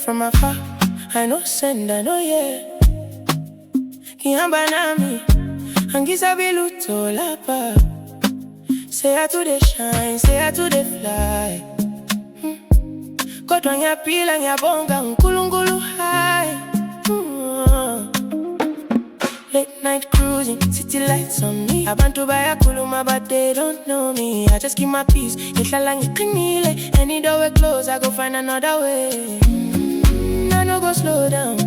from afar. I know send, I know yeah. Kiyamba nami, angisa biluto lapa. Say I to the shine, say I to the fly. Kotwa ngiyapila ngiyabonga uNkulunkulu high. Late night cruising, city lights on me. Abantu bayakhuluma but they don't know me. I just keep my peace, ngihlala ngiqinile. Any door we close, I go find another way. I no go slow down.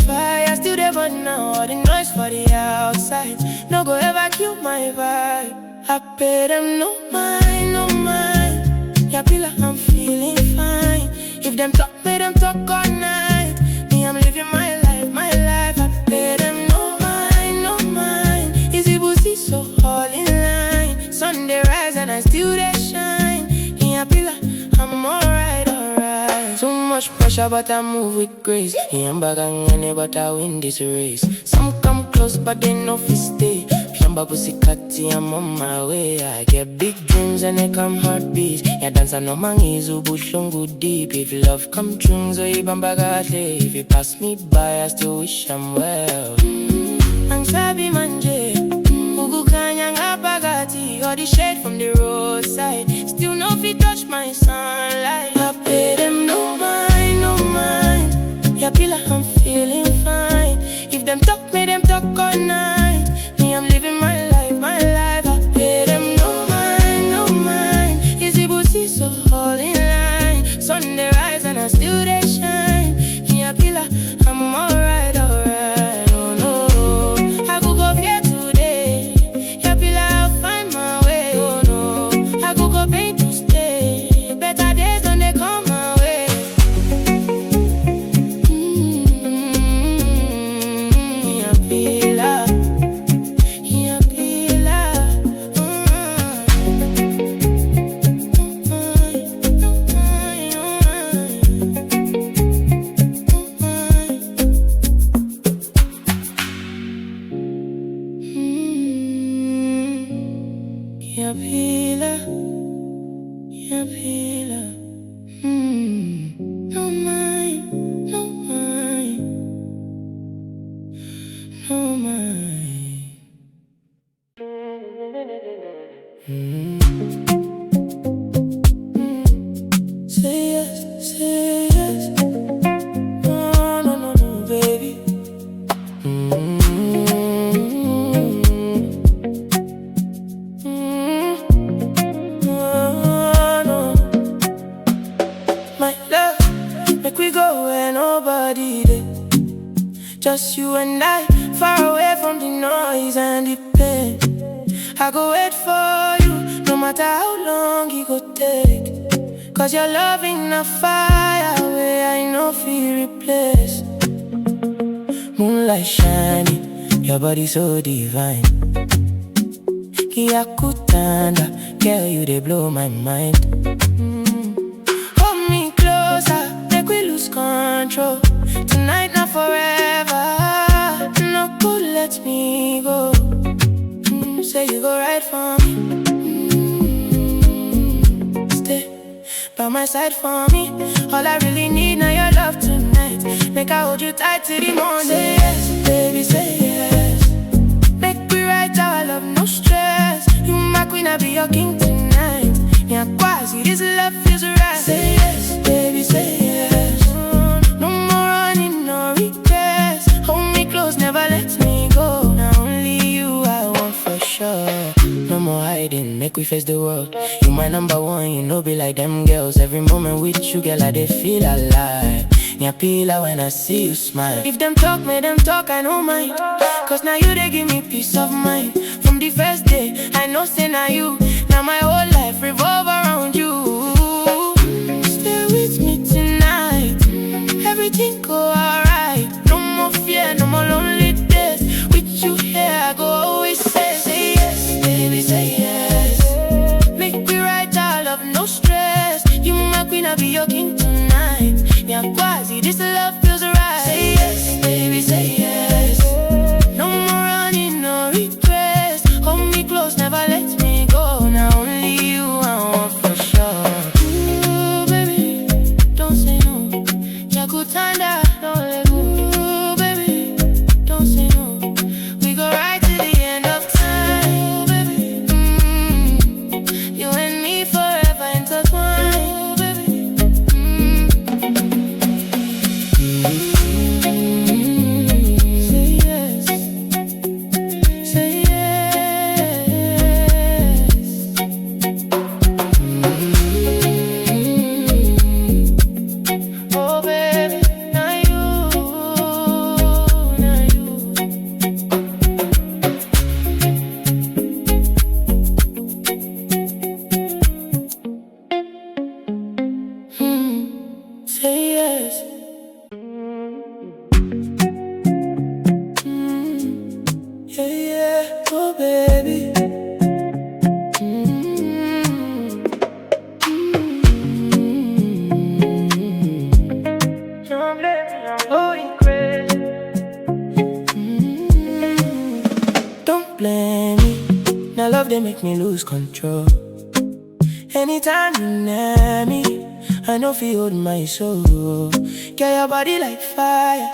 Fire still there burn now. All the noise for the outside no go ever kill my vibe. I pay them no mind, no mind. Yeah, be like I'm feeling fine. If them talk, make them talk all night. Me, I'm living my life, my life. I pay them no mind, no mind. Easy pussy, so all in line. Sunday rise and I still they shine. Yeah, be like I'm alright, alright. Too much pressure, but I move with grace. Yeah, I'm back again, but I win this race. Some come close, but they know if stay. Pussycatty, I'm on my way. I get big dreams and they come heartbeats. Yeah, dance no mangizu bushungu deep. If love come true, so ibambagate. If you pass me by, I still wish I'm well. Angsabi manje, ugu kanyanga bagati. All the shade from the roadside, still no fit touch my sunlight. I pay them no mind, no mind. Yeah, be like I'm feeling fine. If them talk, make them talk all night. I'm living my life, my life. I pay them no mind, no mind. Easy pussy, so all in line. Sunday rise and I still they shine. Yeah, Pila, I'm alright, alright. Oh no, I could go here today. Yeah, Pila, I'll find my way. Oh no, I could go pain to stay. Better days when they come my way. Yeah, Pila. No mind, no mind, no mind. Say yes, say yes. No, no, no, no, baby. Make we go where nobody there. Just you and I, far away from the noise and the pain. I go wait for you, no matter how long it go take. Cause your love in a fire where I know feel replace. Moonlight shining, your body so divine. Ngiyakuthanda, girl you they blow my mind. Control tonight, not forever. No good, let me go. Say you go right for me. Stay by my side for me. All I really need now your love tonight. Make I hold you tight till the morning. Say yes, baby, say yes. Make we right our love, no stress. You my queen, I'll be your king tonight. Yeah, quasi, this love feels right. Say yes, baby, say yes. Never let me go. Now only you I want for sure. No more hiding, make we face the world. You my number one, you know be like them girls. Every moment with you, girl, I dey feel alive. Nyapila when I see you smile. If them talk, make them talk, I don't mind. Cause now you they give me peace of mind. From the first day, I know say now you. Now my whole life revolve around you. Stay with me tonight. Everything go alright. No more fear, no more lonely days. With you here, I go always say yes, baby, say yes. Make me right our love, no stress. You my queen, I'll be your king tonight. Yeah, quasi, this love feels right. Say yes, baby, say yes. No more running, no regrets. Hold me close, never let me go. Now only you I want for sure. Ooh, baby, don't say no. Yeah, make me lose control. Anytime you near me, I know feel hold my soul. Get your body like fire,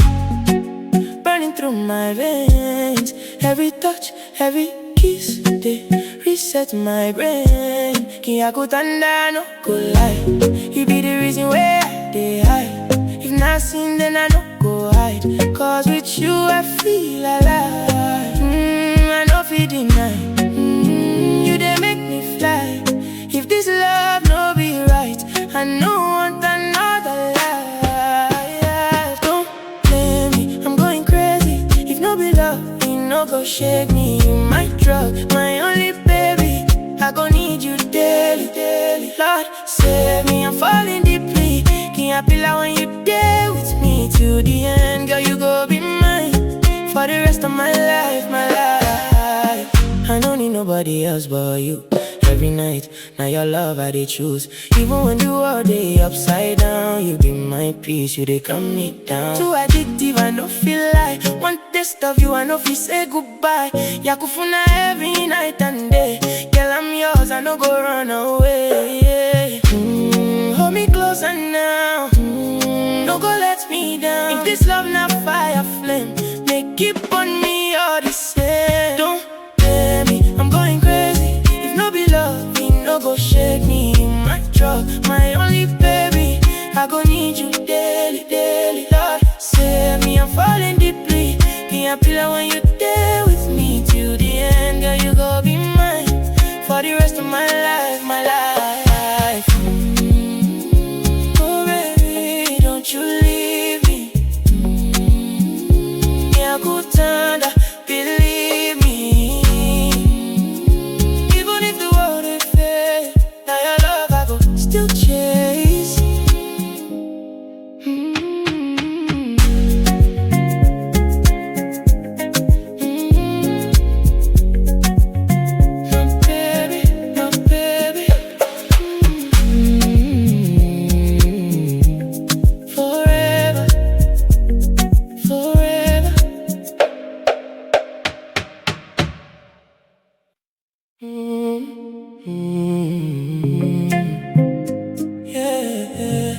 burning through my veins. Every touch, every kiss, they reset my brain. Ngiyakuthanda, no go lie. You be the reason where I dey hide. If not seen, then I no go hide. Cause with you I feel alive. I no feel deny. You dey make me fly. If this love no be right, I no want another life. Don't blame me, I'm going crazy. If no be love, you no go shake me. You my drug, my only baby. I gon' need you daily, daily. Lord, save me, I'm falling deeply. Can't pillar when you there with me to the end. Girl, you go be mine for the rest of my life, my life. I don't need nobody else but you. Every night, now your love I dey choose. Even when the world dey upside down, you be my peace, you dey calm me down. Too addictive, I no feel like one taste of you, I no feel say goodbye. Yakufuna every night and day. Girl, I'm yours, I no go run away. Hold me closer now, no go let me down. If this love not fire flame, make it burn me all the same. Don't blame me, I'm going crazy. If no be love, it no go shake me. My drug, my only baby. I gon' need you daily, daily. Lord, save me, I'm falling deeply. Can't pillar when you there with me till the end. Girl, you go be mine for the rest of my life, my life. Oh baby, don't you leave me. Ngiyakuthanda, believe me. Even if the world is fair, now your love I go still chase. Yeah.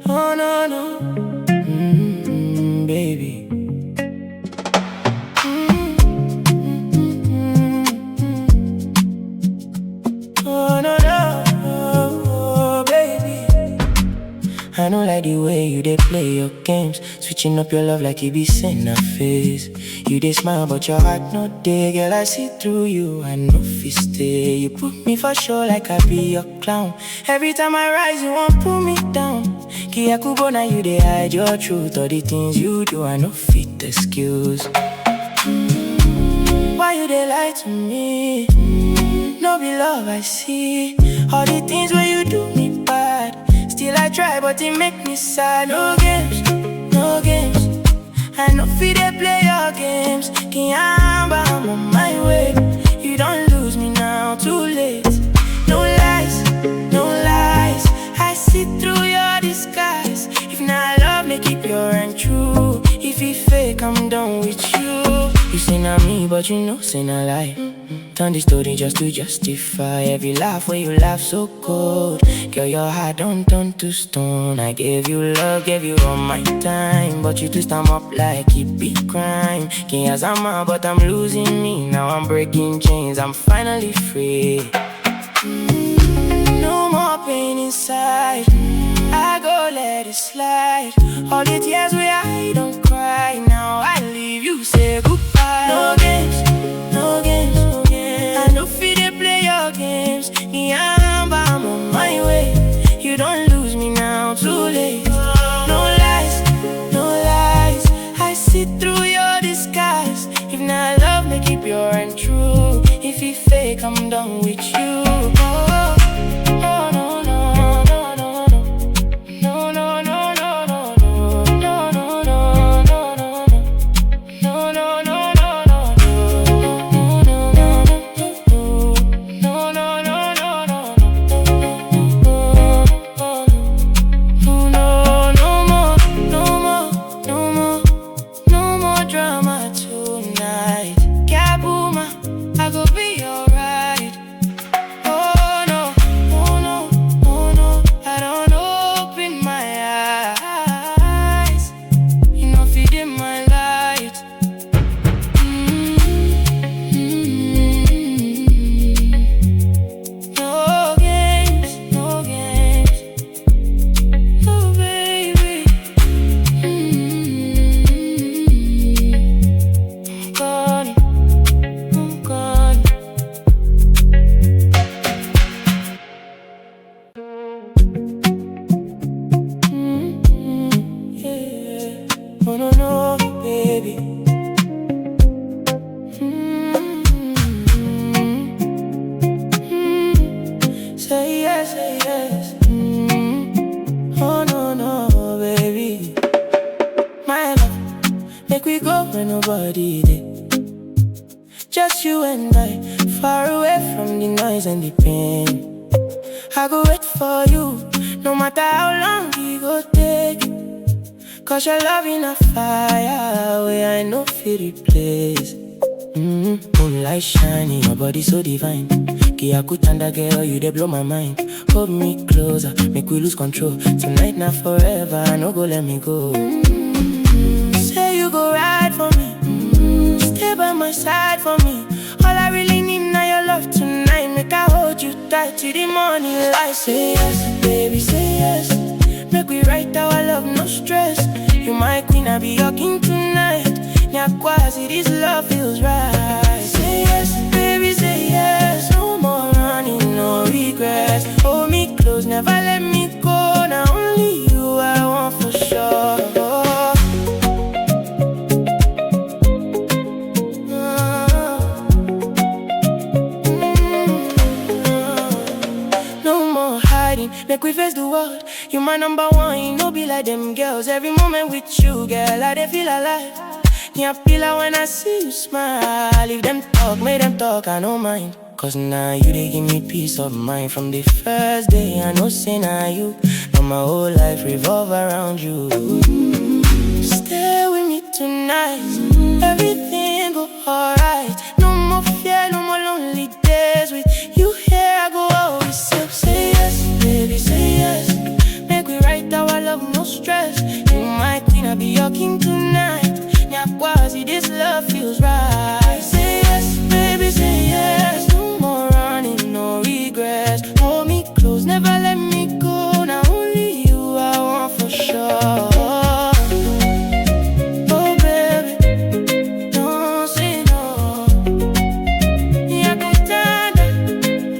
Oh no, no. Baby. Oh no, no, baby. I don't like the way you dey play your games, switching up your love like you be seeing a face. You dey smile but your heart no dey. Girl, I see through you, I know fi stay. You put me for sure like I be your clown. Every time I rise, you won't pull me down. Ngiyabonga, you dey hide your truth. All the things you do, I no fit excuse. Why you dey lie to me? No be love I see. All the things where you do me bad, still I try but it make me sad. No games, no games. I no fit dey play your games. Ngiyabonga, I'm on my way. You don't lose me now, too late. No lies, no lies. I see through your disguise. If not love, make it pure and true. If it fake, I'm done with you. You say not me, but you know say not lie. Turn the story just to justify every laugh where you laugh so cold. Girl, your heart don't turn to stone. I gave you love, gave you all my time, but you twist them up like it be crime. Ngiyazama, but I'm losing me. Now I'm breaking chains, I'm finally free. No more pain inside, I go let it slide. All the tears where I don't cry, now I leave you, say goodbye. No games, no games, no games. I no fit dey play your games. Ngiyabonga, I'm on my way. You don't lose me now, too late. No lies, no lies. I see through your disguise. If not love, make it pure and true. If it fake, I'm done with you. Oh, no, no, no, no, no, no. No, no, no, no, no, no. No, no, no, no, no, no. No, no, no, no, no. yes, say yes. Oh no, no, baby. My love, make we go where nobody did. Just you and I, far away from the noise and the pain. I go wait for you, no matter how long we go take. Cause your love in a fire, where I know feel replace. Moonlight shining, your body so divine. Ngiyakuthanda, girl, you dey blow my mind. Hold me closer, make we lose control. Tonight, not forever, no go let me go. Say you go ride for me, stay by my side for me. All I really need now your love tonight. Make I hold you tight till the morning light. Say yes, baby, say yes. Make we write our love, no stress. You my queen, I be your king tonight. Ngiyakuthanda, this love feels right. Say yes, baby, say yes. No more running, no regrets. Hold me close, never let me go. Now only you I want for sure. No more hiding, make we face the world. You my number one, you know be like them girls. Every moment with you, girl, I dey feel alive. Ngiyapila when I see you smile. If them talk, make them talk, I don't mind. Cause now you they give me peace of mind. From the first day, I know say now you. Now my whole life revolve around you. Stay with me tonight, everything go alright. No more fear, no more lonely days. With you here, I go always safe. Say yes, baby, say yes. Make we write our love, no stress. You my queen, I be your king tonight. Ngiyakuthanda, this love feels right. Say yes, baby, say yes. No more running, no regrets. Hold me close, never let me go. Now only you I want for sure. Oh baby, don't say no. Ngiyakuthanda,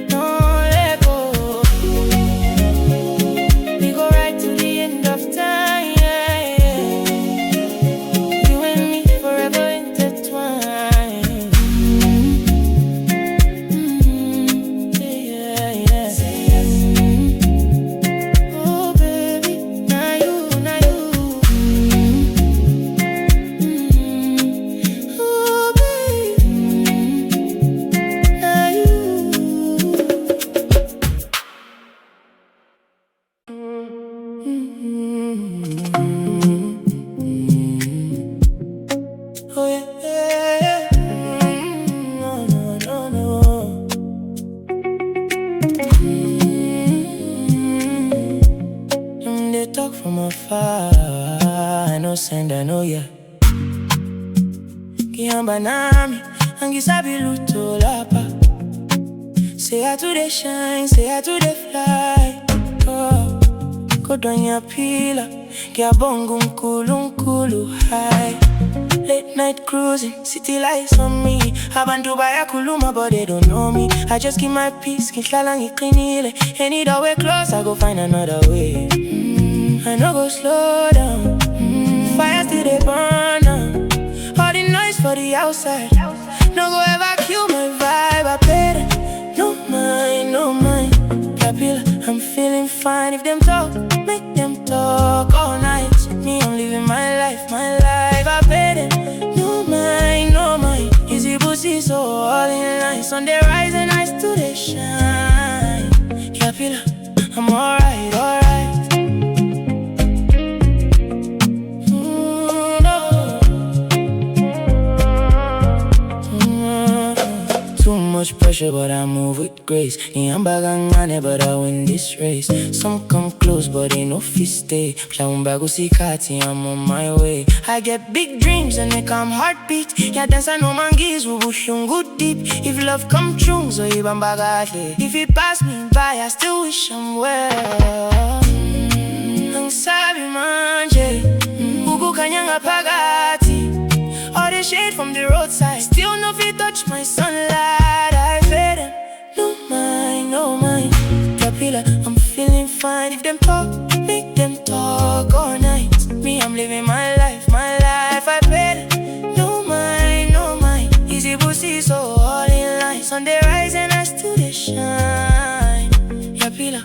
don't let go. We go right to the end of time, yeah, yeah. You and me forever intertwined. Yeah, yeah. Say yes. Oh baby, now you, now you. Oh baby, now you. Oh yeah, yeah, yeah. No, no, no, no. They talk from afar. I know send, I know yeah. Kiyamba nami, angisabi luto lapa. Say I to the shine, say I to the fly. Oh, kodwanya pila, Ngiyabonga nkulu high. Late night cruising, city lights on me. Abantu bayakhuluma but they don't know me. I just keep my peace, ngihlala ngiqinile. Any doorway close, I go find another way. I no go slow down. Fire still they burn down. All the noise for the outside, no go ever kill my vibe. I better, no mind, no mind. Capilla, I'm feeling fine. If them talk, make them talk all night. Me, I'm living my life, my life. I better, no mind, no mind. Easy pussy, so all in line. Sun they rise and I still they shine. Capilla, I'm alright, alright. Too much pressure, but I move with grace. Ngiyabonga, but I win this race. Some come close, but they no fit stay. I'm on my way. I get big dreams and they come heartbeat. Yeah, dance I know mangies, we push good deep. If love come true, so if it pass me by, I still wish I'm well. Ang sabi manje, ugu kanyang apagati. All the shade from the roadside, still no fit touch my sunlight. I fed them, no mind, no mind. Capilla, I'm feeling fine. If them talk, make them talk all night. Me, I'm living my life, my life. I fed them, no mind, no mind. Easy pussy, so all in line. Sun they rise and I still they shine. Capilla,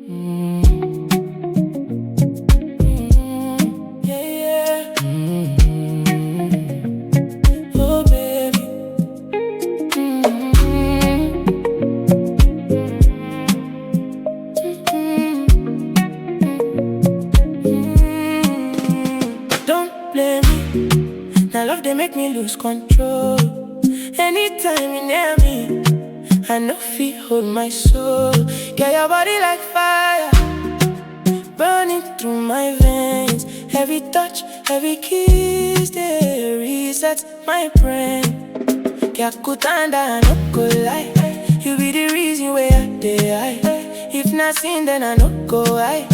Oh baby. Don't blame me. Now love they make me lose control. Anytime you near me, I know feel hold my soul. Get your body like fire, burning through my veins. Every touch, every kiss, they reset my brain. Ngiyakuthanda, no go lie. You be the reason where I die. If not seen, then I no go high.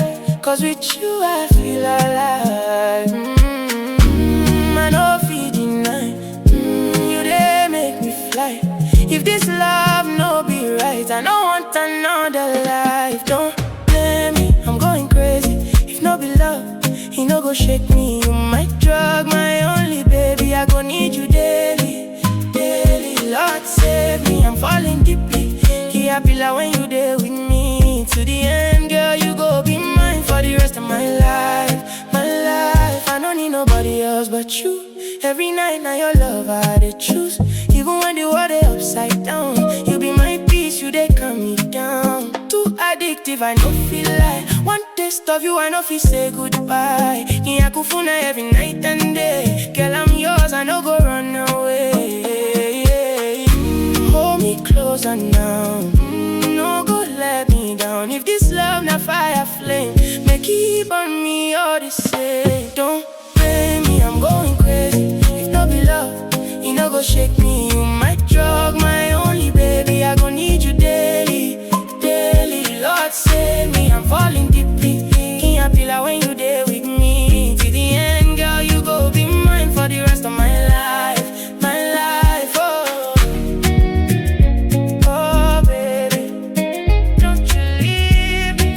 Cause with you I feel alive. I know feel deny. You they make me fly. If this love no be right, I don't want another life. Don't blame me, I'm going crazy. If no be love, he no go shake me. You my drug, my only baby. I go need you daily, daily. Lord save me, I'm falling deeply. He happy like when you there with me. To the end, girl, you go be mine for the rest of my life. My life, I don't need nobody else but you. Every night, now your love I dey choose. Even when the world is upside down, you be my peace, you they calm me down. Too addictive, I no feel like one taste of you, I no feel say goodbye. Ngiyakuthanda every night and day. Girl, I'm yours, I no go run away. Hold me closer now, no go let me down. If this love na fire flame, may keep on me all the same. Don't blame me, I'm going crazy. If no be love, you no go shake me. You my drug, my only baby. I gon' need you daily, daily. Lord save me, I'm falling deeply. Can't feel like when you there with me. To the end, girl, you go be mine for the rest of my life. My life, oh. Oh, baby, don't you leave me.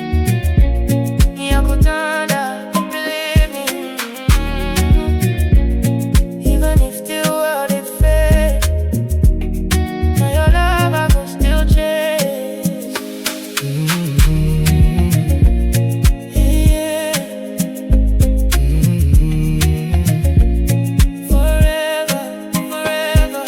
Ngiyakuthanda, believe me. Even if the world is fake, now your love I go still chase. Yeah. Forever, forever.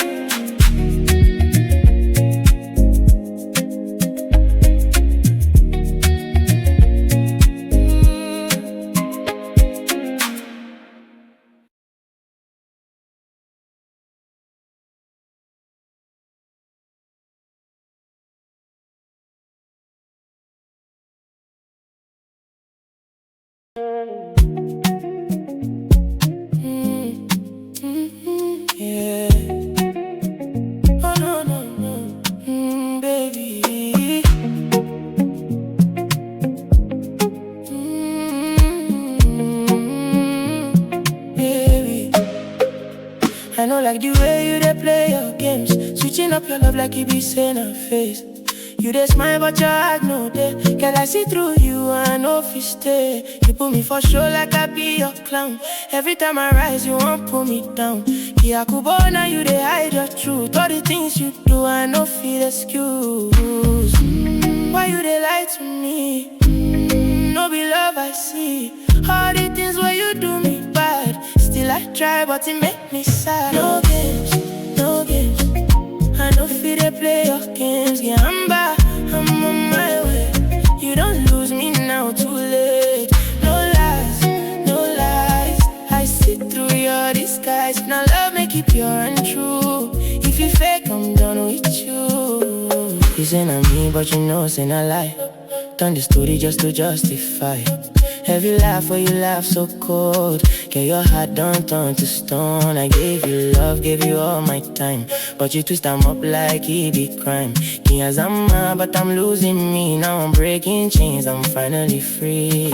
Yeah. Oh no, no, no, baby. Baby, I know like the way you dey play your games, switching up your love like you be saying her face. You dey smile but your heart no there. Girl, I see through you, I know if you stay. You put me for show like I be your clown. Every time I rise, you won't pull me down. Ngiyabonga, you dey hide your truth. All the things you do, I no feel excuse. Why you dey lie to me? No be love I see. All the things where you do me bad, still I try but it make me sad. No games, no games. I no feel they play your games. Yeah, I'm on my way. You don't lose me now, too late. No lies, no lies. I see through your disguise. Now love make it pure and true. If you fake, I'm done with you. You say not me, but you know say not lie. Turn the story just to justify. Every laugh where you laugh so cold. Get your heart don't turn to stone. I gave you love, gave you all my time, but you twist them up like it be crime. Ngiyazama, but I'm losing me. Now I'm breaking chains, I'm finally free.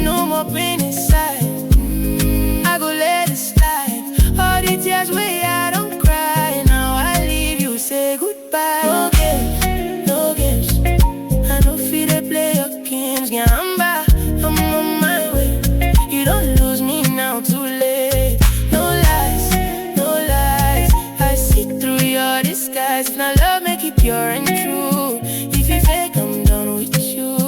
No more pain inside, I go let it slide. All the tears where I don't cry. Now I leave you, say goodbye. No games, no games. I don't feel they play your games. Yeah, I'm on my way. You don't lose me now, too late. No lies, no lies. I see through your disguise. Now love make it pure and true. If you fake, I'm done with you.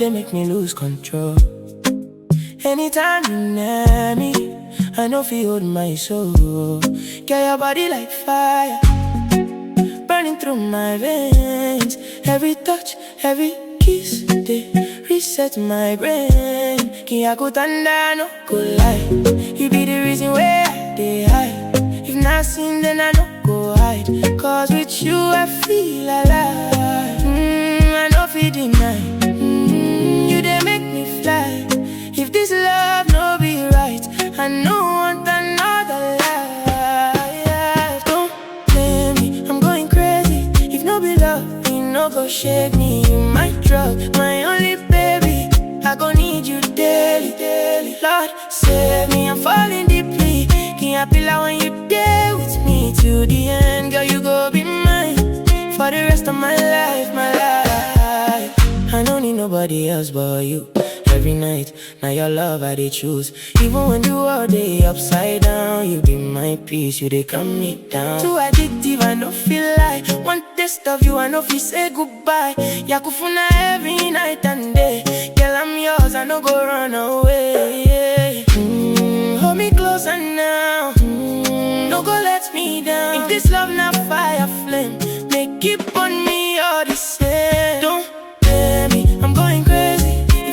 they make me lose control. Anytime you near me, I know feel hold my soul. Get your body like fire, burning through my veins. Every touch, every kiss, they reset my brain. Ngiyakuthanda, no go lie. You be the reason where I dey hide. If not seen, then I no go hide. Cause with you I feel alive. I know feel deny. You dey make me fly. If this love no be right, I no want another life. Don't blame me, I'm going crazy. If no be love, you no go shake me. You my drug, my only baby. I gon' need you daily, daily. Lord, save me, I'm falling deeply. Can't pillar when you there with me to the end. Girl, you go be mine for the rest of my life, my life. I don't need nobody else but you. Every night, now your love I dey choose. Even when the world dey upside down, you be my peace, you dey calm me down. Too addictive, I no feel like one taste of you, I no feel say goodbye. Yakufuna every night and day. Girl, I'm yours, I no go run away. Hold me closer now, no go let me down. If this love not fire flame, make it burn me all the same. Don't blame me, I'm going crazy.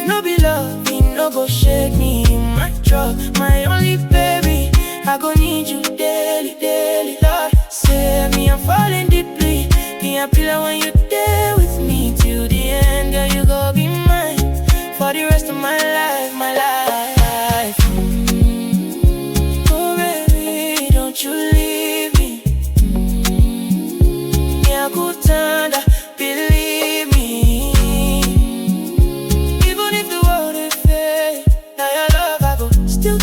No be love, you no go shake me. My drug, my only baby. I gon' need you daily, daily. Lord, save me, I'm falling deeply. Can't pillar when you there with me till the end. Girl, you go be mine for the rest of my life, my life. Oh baby, don't you leave me. Ngiyakuthanda, believe me. Still